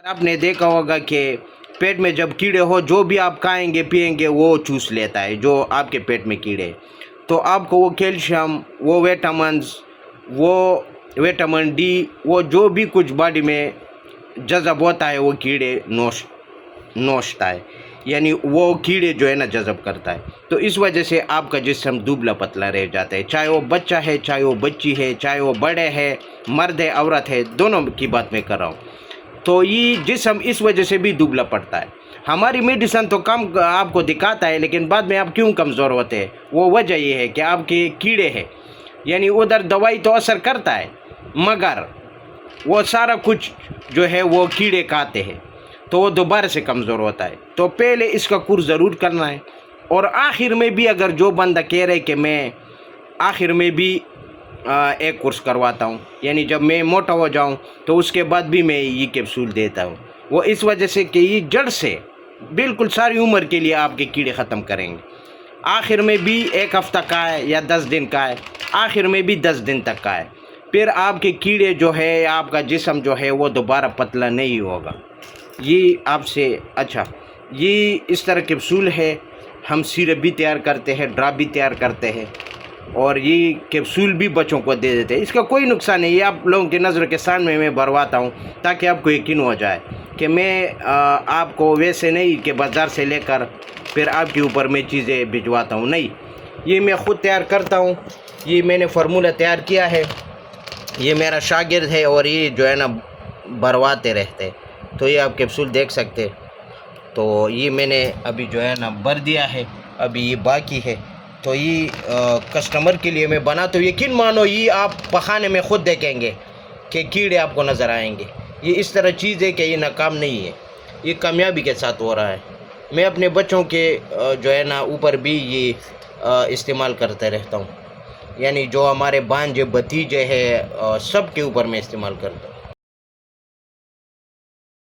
آپ نے دیکھا ہوگا کہ پیٹ میں جب کیڑے ہو جو بھی آپ کھائیں گے پئیں گے وہ چوس لیتا ہے، جو آپ کے پیٹ میں کیڑے، تو آپ کو وہ کیلشیم، وہ ویٹامنز، وہ ویٹامن ڈی، وہ جو بھی کچھ باڈی میں جذب ہوتا ہے وہ کیڑے نوشتا ہے، یعنی وہ کیڑے جو ہے نا جذب کرتا ہے، تو اس وجہ سے آپ کا جسم دبلا پتلا رہ جاتا ہے، چاہے وہ بچہ ہے، چاہے وہ بچی ہے، چاہے وہ بڑے ہے، مرد ہے، عورت ہے، دونوں کی بات میں کر رہا ہوں۔ تو یہ جسم اس وجہ سے بھی دبلا پڑتا ہے۔ ہماری میڈیسن تو کم آپ کو دکھاتا ہے، لیکن بعد میں آپ کیوں کمزور ہوتے ہیں؟ وہ وجہ یہ ہے کہ آپ کے کیڑے ہیں، یعنی ادھر دوائی تو اثر کرتا ہے مگر وہ سارا کچھ جو ہے وہ کیڑے کھاتے ہیں، تو وہ دوبارہ سے کمزور ہوتا ہے۔ تو پہلے اس کا کورس ضرور کرنا ہے، اور آخر میں بھی اگر جو بندہ کہہ رہے کہ میں آخر میں بھی ایک کورس کرواتا ہوں، یعنی جب میں موٹا ہو جاؤں تو اس کے بعد بھی میں یہ کیپسول دیتا ہوں، وہ اس وجہ سے کہ یہ جڑ سے بالکل ساری عمر کے لیے آپ کے کیڑے ختم کریں گے۔ آخر میں بھی 1 ہفتہ کا ہے یا 10 دن کا ہے، آخر میں بھی 10 دن تک کا ہے، پھر آپ کے کیڑے جو ہے، آپ کا جسم جو ہے وہ دوبارہ پتلا نہیں ہوگا۔ یہ آپ سے اچھا، یہ اس طرح کیپسول ہے، ہم سیرپ بھی تیار کرتے ہیں، ڈراپ بھی تیار کرتے ہیں، اور یہ کیپسول بھی بچوں کو دے دیتے ہیں۔ اس کا کوئی نقصان نہیں، یہ آپ لوگوں کی نظر کے سامنے میں بھرواتا ہوں تاکہ آپ کو یقین ہو جائے کہ میں آپ کو ویسے نہیں کہ بازار سے لے کر پھر آپ کے اوپر میں چیزیں بھجواتا ہوں، نہیں، یہ میں خود تیار کرتا ہوں، یہ میں نے فارمولہ تیار کیا ہے، یہ میرا شاگرد ہے اور یہ جو ہے نا بھرواتے رہتے، تو یہ آپ کیپسول دیکھ سکتے، تو یہ میں نے ابھی جو ہے نا بھر دیا ہے، ابھی یہ باقی ہے، تو یہ کسٹمر کے لیے میں بنا، تو یقین مانو یہ آپ پخانے میں خود دیکھیں گے کہ کیڑے آپ کو نظر آئیں گے۔ یہ اس طرح چیز ہے کہ یہ ناکام نہیں ہے، یہ کامیابی کے ساتھ ہو رہا ہے۔ میں اپنے بچوں کے جو ہے نا اوپر بھی یہ استعمال کرتے رہتا ہوں، یعنی جو ہمارے بھانجے بھتیجے ہیں سب کے اوپر میں استعمال کرتا ہوں۔